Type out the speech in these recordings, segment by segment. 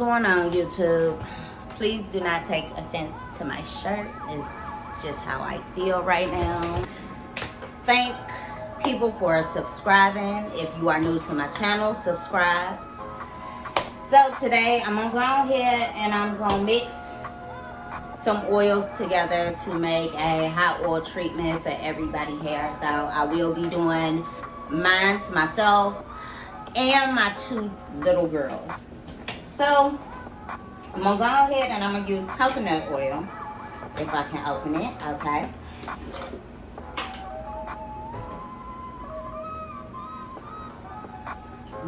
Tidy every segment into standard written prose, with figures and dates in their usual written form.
going on, YouTube? Please do not take offense to my shirt. It's just how I feel right now. Thank people for subscribing. If you are new to my channel, subscribe. So today I'm gonna go ahead and I'm gonna mix some oils together to make a hot oil treatment for everybody's hair. So I will be doing mine, myself, and my 2 little girls. So I'm gonna go ahead and I'm gonna use coconut oil, if I can open it, okay.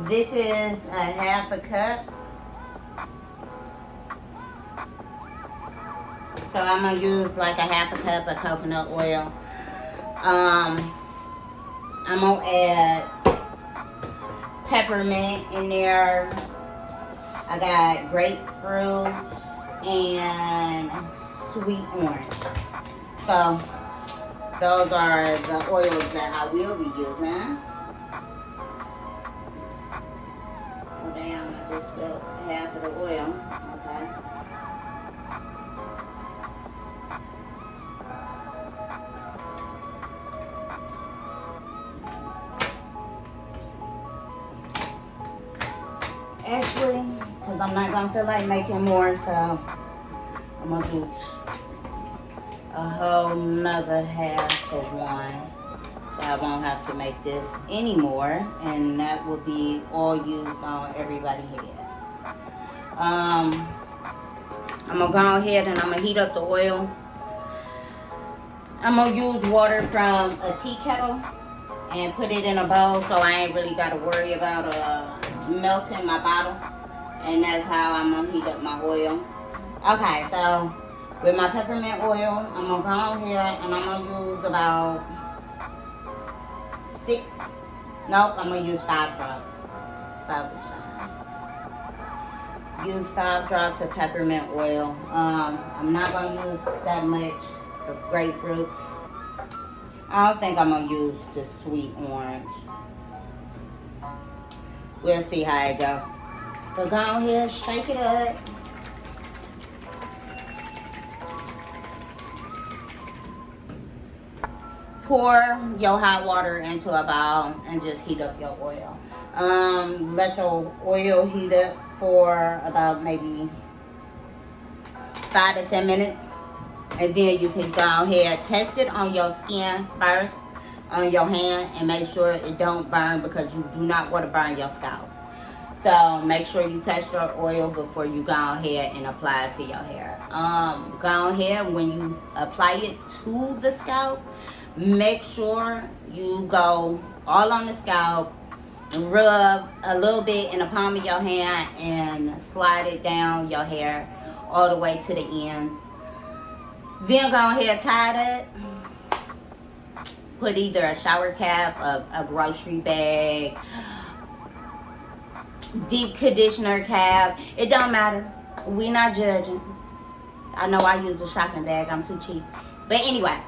This is a 1/2 cup. So I'm gonna use like a 1/2 cup of coconut oil. I'm gonna add peppermint in there. I got grapefruit and sweet orange. So those are the oils that I will be using. Oh damn, I just spilled half of the oil. Okay. Actually, because I'm not going to feel like making more, so I'm going to do a whole nother 1/2 of one. So I won't have to make this anymore, and that will be all used on everybody's head. I'm going to go ahead and I'm going to heat up the oil. I'm going to use water from a tea kettle and put it in a bowl, so I ain't really got to worry about melting my bottle. And that's how I'm gonna heat up my oil. Okay, so with my peppermint oil, I'm gonna go here and I'm gonna use about 6. Nope, I'm gonna use 5 drops. 5 is fine. Use 5 drops of peppermint oil. I'm not gonna use that much of grapefruit. I don't think I'm gonna use the sweet orange. We'll see how it go. But go ahead, shake it up. Pour your hot water into a bowl and just heat up your oil. Let your oil heat up for about maybe 5 to 10 minutes. And then you can go ahead, test it on your skin first, on your hand, and make sure it don't burn, because you do not want to burn your scalp. So make sure you test your oil before you go ahead and apply it to your hair. Go ahead, when you apply it to the scalp, make sure you go all on the scalp and rub a little bit in the palm of your hand and slide it down your hair all the way to the ends. Then go ahead, tie it up. Put either a shower cap, a grocery bag, deep conditioner cap. It don't matter. We're not judging. I know I use a shopping bag. I'm too cheap. But anyway,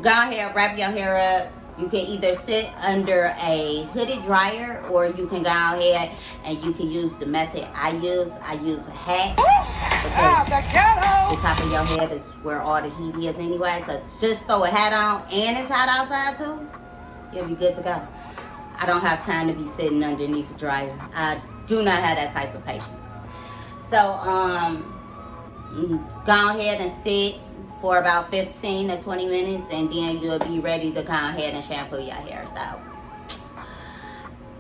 go ahead, wrap your hair up. You can either sit under a hooded dryer, or you can go ahead and you can use the method I use. I use a hat, because the top of your head is where all the heat is anyway. So just throw a hat on, and it's hot outside too. You'll be good to go. I don't have time to be sitting underneath a dryer. I do not have that type of patience. So go ahead and sit for about 15 to 20 minutes, and then you'll be ready to go ahead and shampoo your hair. So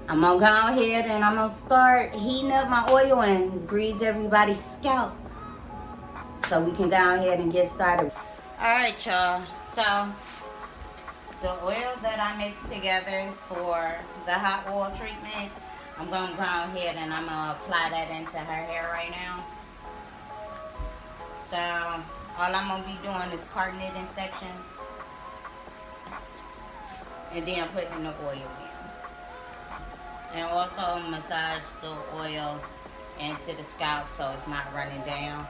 I'm gonna go ahead and I'm gonna start heating up my oil and grease everybody's scalp, so we can go ahead and get started. All right, y'all. So the oil that I mixed together for the hot oil treatment, I'm gonna go ahead and I'm gonna apply that into her hair right now. So all I'm gonna be doing is parting it in sections and then putting the oil in. And also massage the oil into the scalp so it's not running down.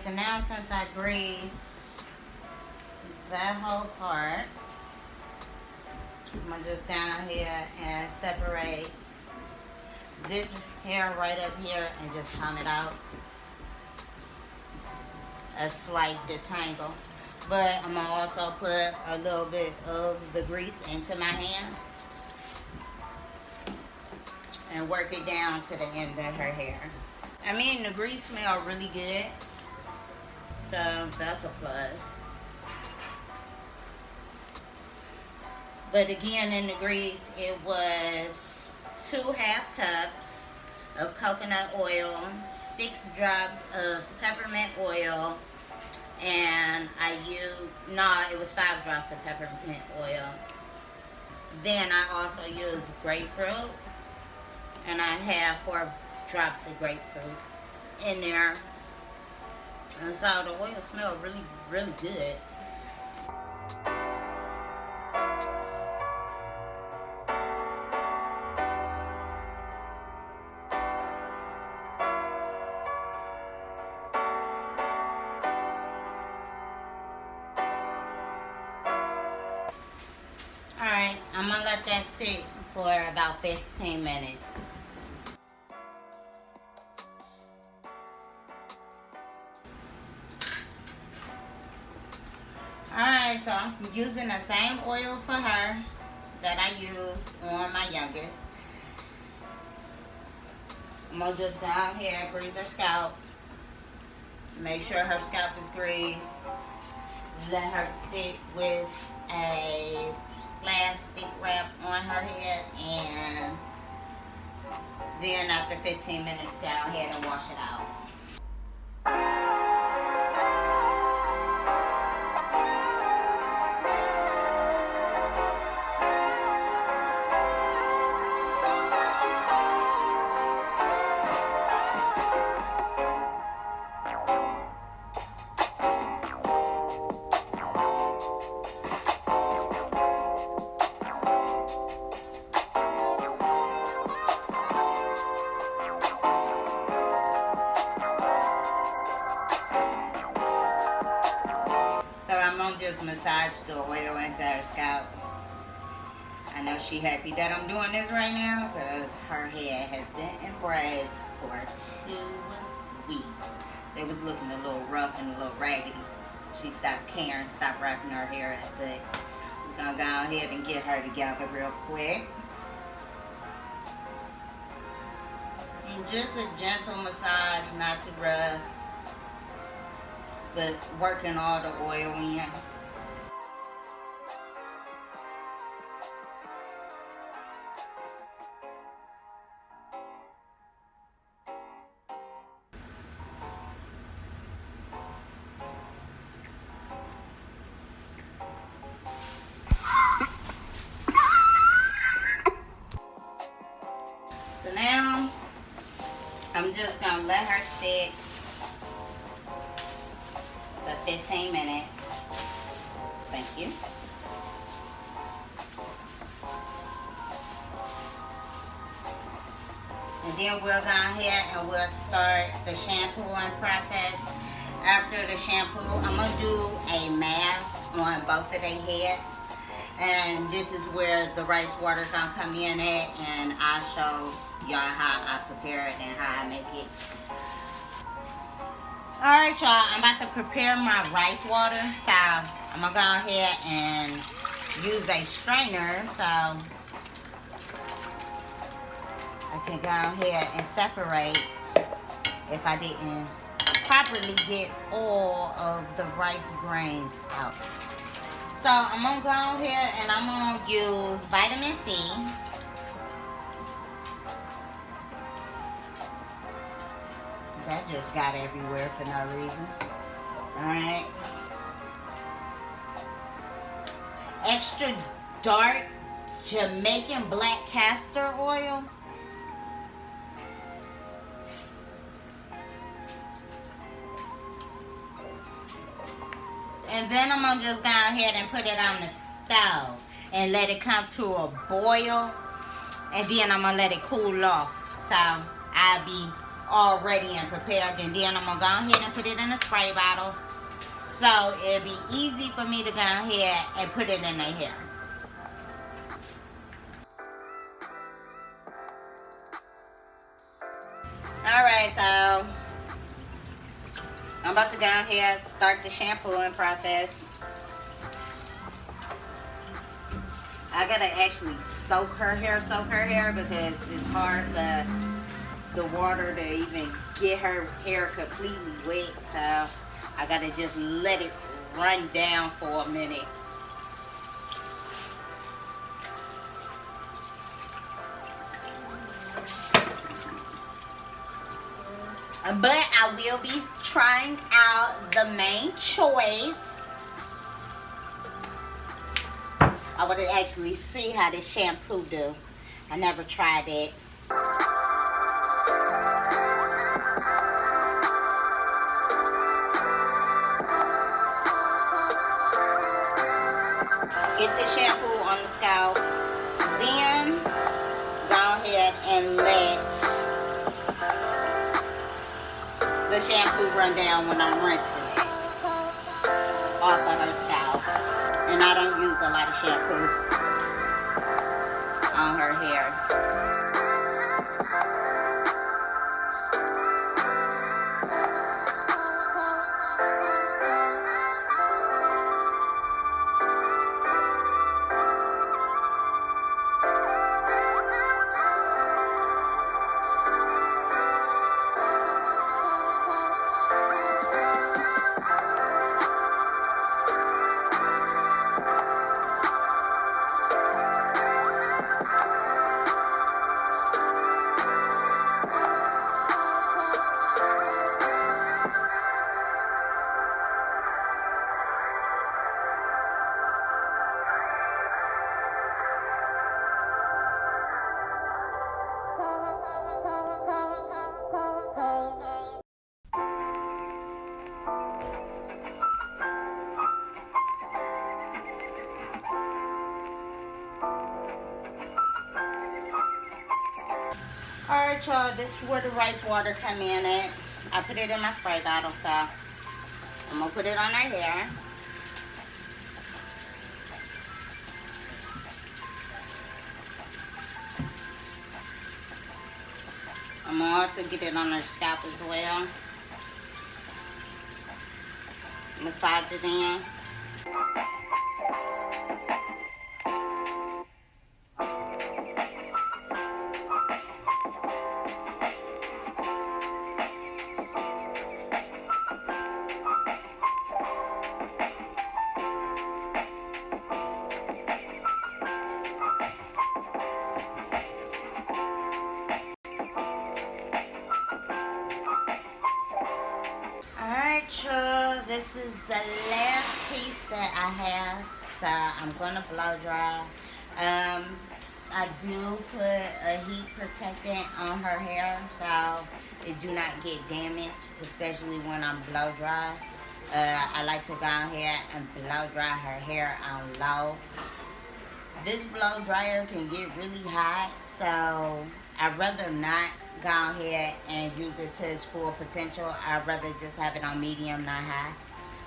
so now since I greased that whole part, I'm gonna just down here and separate this hair right up here and just comb it out. A slight detangle. But I'm gonna also put a little bit of the grease into my hand and work it down to the end of her hair. I mean, the grease smells really good, so that's a plus. But again, in the grease, it was 2 half cups of coconut oil, 6 drops of peppermint oil, and it was 5 drops of peppermint oil. Then I also used grapefruit, and I have 4 drops of grapefruit in there. And so the oil smells really, really good. Alright, I'm gonna let that sit for about 15 minutes. Alright, so I'm using the same oil for her that I used on my youngest. I'm gonna just down here grease her scalp. Make sure her scalp is greased. Let her sit with a plastic wrap on her head, and then after 15 minutes go ahead and wash it out. So I'm gonna just massage the oil into her scalp. I know she happy that I'm doing this right now because her hair has been in braids for 2 weeks. It was looking a little rough and a little raggedy. She stopped caring, stopped wrapping her hair up, but we're gonna go ahead and get her together real quick. And just a gentle massage, not too rough, but working all the oil in. So now I'm just gonna let her sit for 15 minutes. Thank you. And then we'll go ahead and we'll start the shampooing process. After the shampoo, I'm gonna do a mask on both of their heads. And this is where the rice water gonna come in at, and I'll show y'all how I prepare it and how I make it. Alright y'all, I'm about to prepare my rice water. So I'm gonna go ahead and use a strainer so I can go ahead and separate if I didn't properly get all of the rice grains out. So I'm gonna go ahead and I'm gonna use vitamin C. That just got everywhere for no reason. Alright. Extra dark Jamaican black castor oil. And then I'm gonna just go ahead and put it on the stove and let it come to a boil. And then I'm gonna let it cool off. So I'll be already and prepared. And then I'm going to go ahead and put it in a spray bottle. So it'll be easy for me to go ahead and put it in their hair. Alright, so I'm about to go ahead and start the shampooing process. I gotta actually soak her hair because it's hard for the water to even get her hair completely wet. So I gotta just let it run down for a minute. But I will be trying out the main choice. I want to actually see how this shampoo do. I never tried it. Get the shampoo on the scalp. Then go ahead and let the shampoo run down when I'm rinsing it off of her scalp. And I don't use a lot of shampoo on her hair. Alright y'all, this is where the rice water come in at. I put it in my spray bottle, so I'm going to put it on her hair. I'm going to also get it on her scalp as well. Massage it in. This is the last piece that I have, so I'm gonna blow dry. I do put a heat protectant on her hair so it do not get damaged, especially when I'm blow dry. I like to go ahead and blow dry her hair on low. This blow dryer can get really hot, so I'd rather not go ahead and use it to its full potential. I'd rather just have it on medium, not high.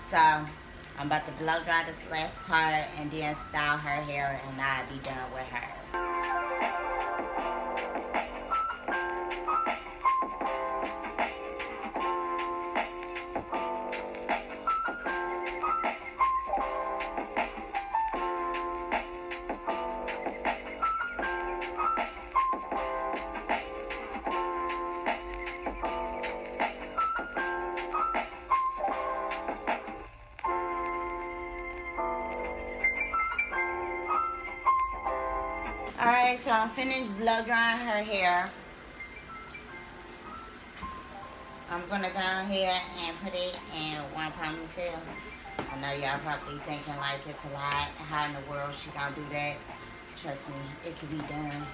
So I'm about to blow dry this last part and then style her hair, and I'll be done with her. Alright, so I'm finished blow drying her hair. I'm gonna go ahead and put it in one ponytail. I know y'all probably thinking like it's a lot. How in the world she gonna do that? Trust me, it can be done.